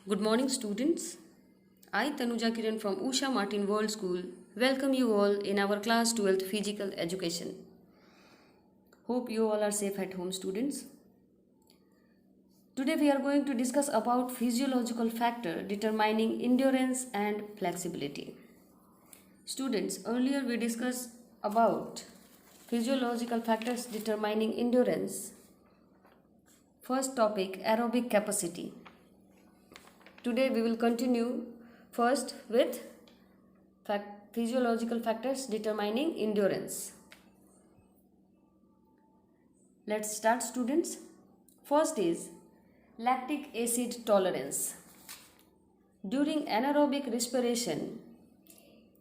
Good morning, students. I, Tanuja Kiran from Usha Martin World School, welcome you all in our class 12th physical education. Hope you all are safe at home, students. Today we are going to discuss about physiological factor determining endurance and flexibility. Students, earlier we discussed about physiological factors determining endurance. First topic, aerobic capacity. Today we will continue first with physiological factors determining endurance. Let's start, students. First is lactic acid tolerance. During anaerobic respiration,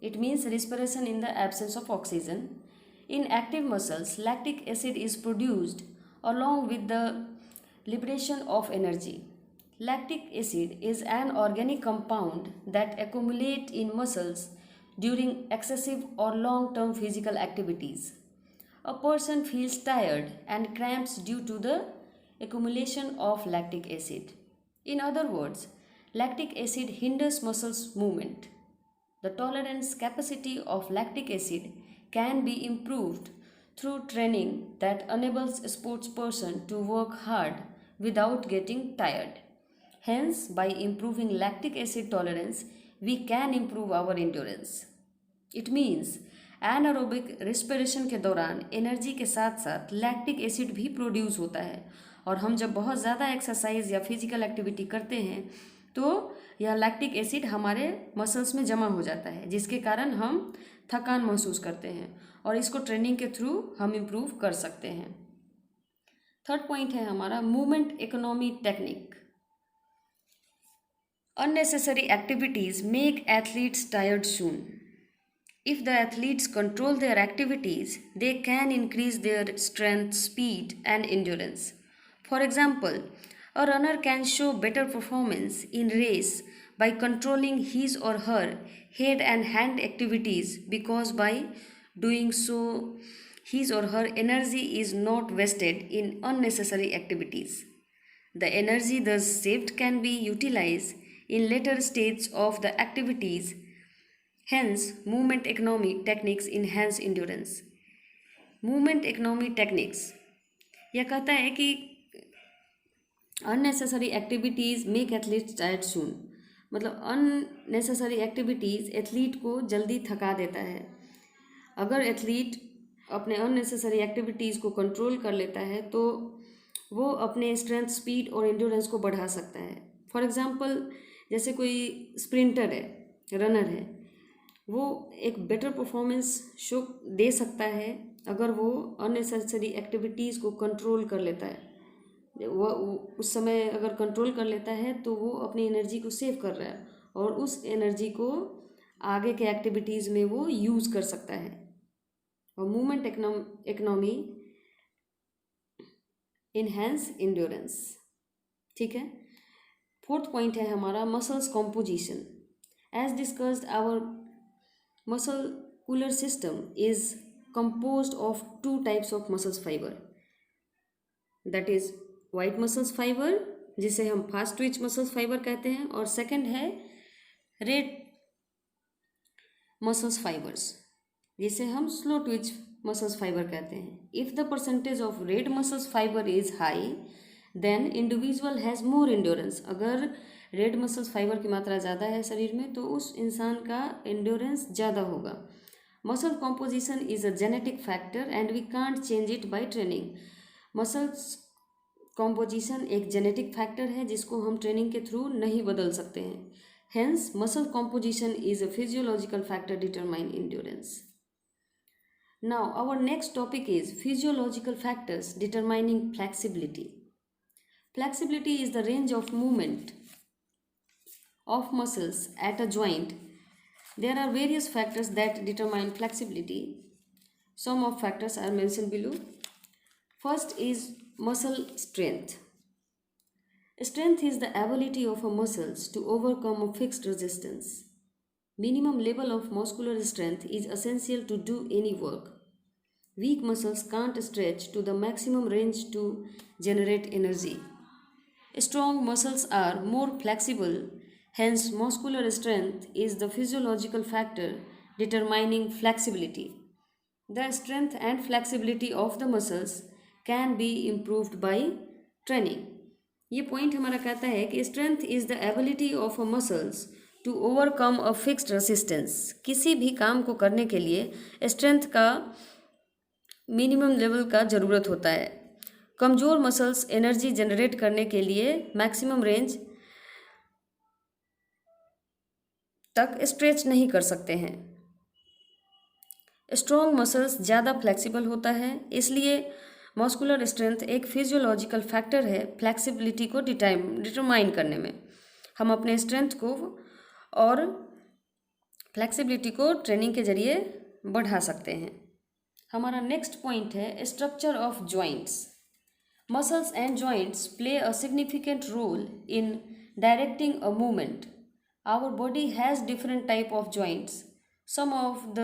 it means respiration in the absence of oxygen. In active muscles, lactic acid is produced along with the liberation of energy. Lactic acid is an organic compound that accumulates in muscles during excessive or long-term physical activities. A person feels tired and cramps due to the accumulation of lactic acid. In other words, lactic acid hinders muscles movement. The tolerance capacity of lactic acid can be improved through training that enables a sports person to work hard without getting tired. Hence, by improving lactic acid tolerance, we can improve our endurance. It means anaerobic respiरेशन के दौरान energy के साथ साथ lactic acid भी produce होता है और हम जब बहुत ज़्यादा एक्सरसाइज या फिजिकल एक्टिविटी करते हैं तो यह लैक्टिक एसिड हमारे मसल्स में जमा हो जाता है जिसके कारण हम थकान महसूस करते हैं और इसको ट्रेनिंग के थ्रू हम इम्प्रूव कर सकते हैं। थर्ड पॉइंट है हमारा movement economy technique. Unnecessary activities make athletes tired soon. If the athletes control their activities, they can increase their strength, speed, and endurance. For example, a runner can show better performance in race by controlling his or her head and hand activities because by doing so, his or her energy is not wasted in unnecessary activities. The energy thus saved can be utilized in later stages of the activities. Hence, movement economy techniques enhance endurance. Movement economy techniques यह कहता है कि unnecessary activities make athletes tired soon. मतलब unnecessary activities athlete को जल्दी थका देता है। अगर एथलीट अपने unnecessary activities को कंट्रोल कर लेता है तो वो अपने स्ट्रेंथ, स्पीड और एंड्योरेंस को बढ़ा सकता है। फॉर एग्जांपल, जैसे कोई स्प्रिंटर है, रनर है, वो एक बेटर परफॉर्मेंस शो दे सकता है अगर वो अननेसेसरी एक्टिविटीज़ को कंट्रोल कर लेता है। वो उस समय अगर कंट्रोल कर लेता है तो वो अपनी एनर्जी को सेव कर रहा है और उस एनर्जी को आगे के एक्टिविटीज़ में वो यूज़ कर सकता है। और मूवमेंट इकोनॉमी इनहेंस एंड्योरेंस। ठीक है। फोर्थ पॉइंट है हमारा muscles composition. As discussed, our muscular system is composed of two types of muscles fiber, that is white muscles fiber जिसे हम फास्ट ट्विच मसल्स फाइबर कहते हैं और सेकंड है रेड मसल्स फाइबर्स जिसे हम स्लो ट्विच मसल्स फाइबर कहते हैं। If the percentage of red muscles fibre is high then individual has more endurance. अगर रेड मसल्स फाइबर की मात्रा ज़्यादा है शरीर में तो उस इंसान का एंड्योरेंस ज़्यादा होगा। Muscle composition is a genetic factor and we can't change it by training. Muscles composition एक जेनेटिक फैक्टर है जिसको हम ट्रेनिंग के थ्रू नहीं बदल सकते हैं। Hence muscle composition is a physiological factor determine endurance. Now our next topic is physiological factors determining flexibility. Flexibility is the range of movement of muscles at a joint. There are various factors that determine flexibility. Some of factors are mentioned below. First is muscle strength. Strength is the ability of a muscles to overcome a fixed resistance. Minimum level of muscular strength is essential to do any work. Weak muscles can't stretch to the maximum range to generate energy. Strong muscles are more flexible, hence, muscular strength is the physiological factor determining flexibility. The strength and flexibility of the muscles can be improved by training. ये point हमारा कहता है कि strength is the ability of a muscles to overcome a fixed resistance. किसी भी काम को करने के लिए स्ट्रेंथ का मिनिमम लेवल का ज़रूरत होता है। कमज़ोर मसल्स एनर्जी जनरेट करने के लिए मैक्सिमम रेंज तक स्ट्रेच नहीं कर सकते हैं। स्ट्रॉन्ग मसल्स ज़्यादा फ्लेक्सिबल होता है, इसलिए मस्कुलर स्ट्रेंथ एक फिजियोलॉजिकल फैक्टर है फ्लेक्सिबिलिटी को डिटरमाइन करने में। हम अपने स्ट्रेंथ को और फ्लेक्सिबिलिटी को ट्रेनिंग के जरिए बढ़ा सकते हैं। हमारा नेक्स्ट पॉइंट है structure of joints. Muscles and joints play a significant role in directing a movement. Our body has different type of joints. Some of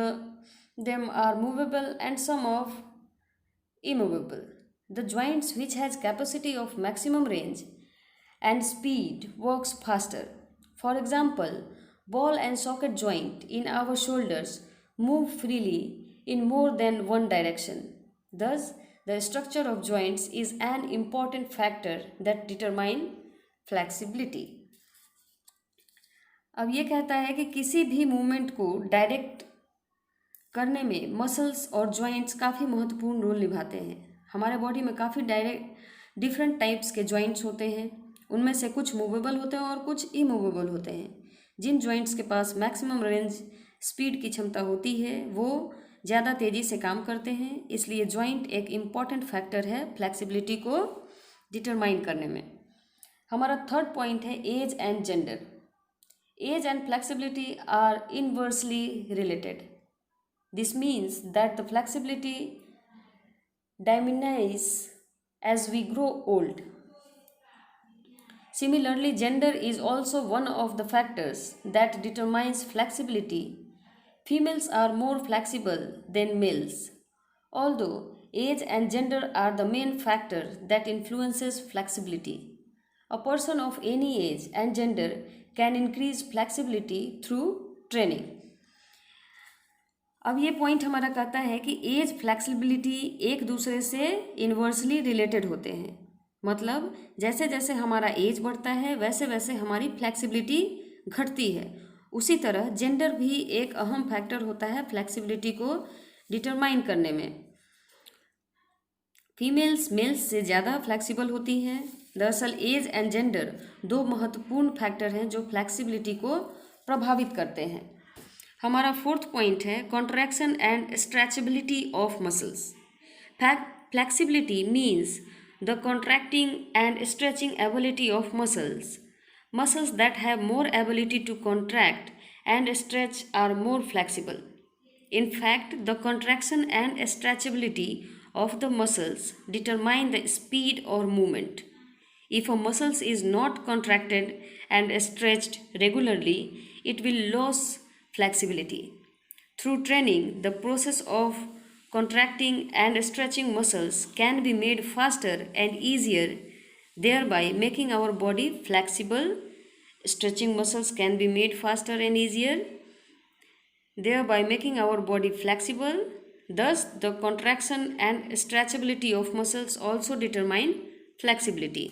them are movable and some of immovable. The joints which has capacity of maximum range and speed works faster. For example, ball and socket joint in our shoulders move freely in more than one direction. Thus, the structure of joints is an important factor that determine flexibility. अब ये कहता है कि किसी भी movement को direct करने में मसल्स और जॉइंट्स काफ़ी महत्वपूर्ण रोल निभाते हैं। हमारे बॉडी में काफ़ी डिफरेंट टाइप्स के जॉइंट्स होते हैं। उनमें से कुछ मूवेबल होते हैं और कुछ इमूवेबल होते हैं। जिन जॉइंट्स के पास मैक्सिमम रेंज स्पीड की क्षमता होती है वो ज़्यादा तेज़ी से काम करते हैं, इसलिए जॉइंट एक इम्पॉर्टेंट फैक्टर है फ्लेक्सिबिलिटी को डिटरमाइन करने में। हमारा थर्ड पॉइंट है age and gender. Age and flexibility are inversely related. This means that the flexibility diminishes as we grow old. Similarly, gender is also one of the factors that determines flexibility. Females are more flexible than males. Although age and gender are the main factor that influences flexibility, a person of any age and gender can increase flexibility through training. अब ये point हमारा कहता है कि as flexibility एक दूसरे से inversely related होते हैं। मतलब जैसे जैसे हमारा एज बढ़ता है वैसे वैसे हमारी फ्लेक्सिबिलिटी घटती है। उसी तरह जेंडर भी एक अहम फैक्टर होता है फ्लेक्सिबिलिटी को डिटरमाइन करने में। फीमेल्स मेल्स से ज़्यादा फ्लेक्सिबल होती हैं। दरअसल एज एंड जेंडर दो महत्वपूर्ण फैक्टर हैं जो फ्लेक्सिबिलिटी को प्रभावित करते हैं। हमारा फोर्थ पॉइंट है contraction and stretchability of muscles. Flexibility means the contracting and stretching ability of muscles. Muscles that have more ability to contract and stretch are more flexible. In fact, the contraction and stretchability of the muscles determine the speed or movement. If a muscle is not contracted and stretched regularly, it will lose flexibility. Through training, the process of contracting and stretching muscles can be made faster and easier, thereby making our body flexible. Stretching muscles can be made faster and easier, thereby making our body flexible. Thus, the contraction and stretchability of muscles also determine flexibility.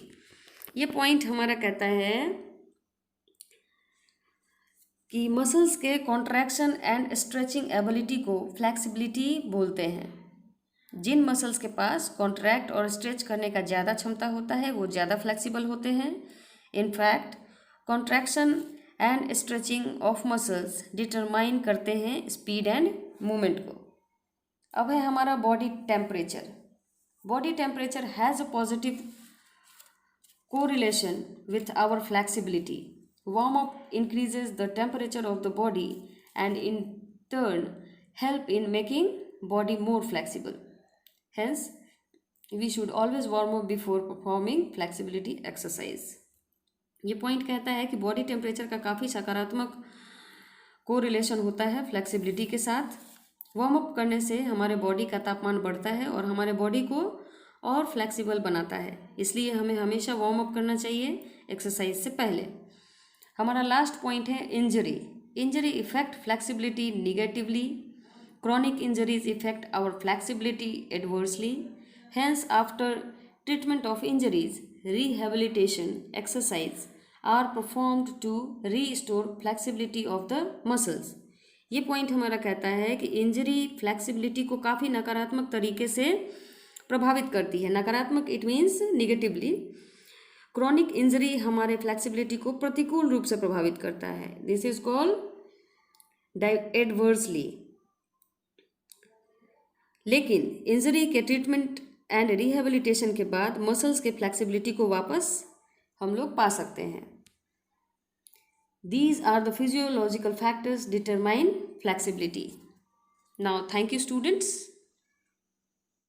ये point हमारा कहता है कि muscles के contraction and stretching ability को flexibility बोलते हैं। जिन muscles के पास कॉन्ट्रैक्ट और स्ट्रेच करने का ज़्यादा क्षमता होता है वो ज़्यादा फ्लेक्सिबल होते हैं। In fact contraction and stretching of muscles determine करते हैं स्पीड एंड मूवमेंट को। अब है हमारा body temperature. Body temperature has a positive correlation with our flexibility. Warm up increases the temperature of the body and in turn help in making body more flexible. Hence, we should always warm up before performing flexibility exercise. ये point कहता है कि body temperature का काफ़ी सकारात्मक correlation होता है flexibility के साथ। वार्म अप करने से हमारे बॉडी का तापमान बढ़ता है और हमारे बॉडी को और फ्लेक्सिबल बनाता है। इसलिए हमें हमेशा वार्म अप करना चाहिए एक्सरसाइज से पहले। हमारा लास्ट पॉइंट है injury. Injury effect flexibility negatively. Chronic injuries affect our flexibility adversely. Hence, after treatment of injuries, rehabilitation exercise are performed to restore flexibility of the muscles. ये point हमारा कहता है कि इंजरी फ्लेक्सिबिलिटी को काफ़ी नकारात्मक तरीके से प्रभावित करती है। नकारात्मक it means negatively. Chronic injury हमारे फ्लेक्सिबिलिटी को प्रतिकूल रूप से प्रभावित करता है। This is called adversely. लेकिन इंजरी के ट्रीटमेंट एंड रिहेबिलिटेशन के बाद मसल्स के फ्लेक्सिबिलिटी को वापस हम लोग पा सकते हैं। These are the physiological factors determine flexibility. Now, thank you students.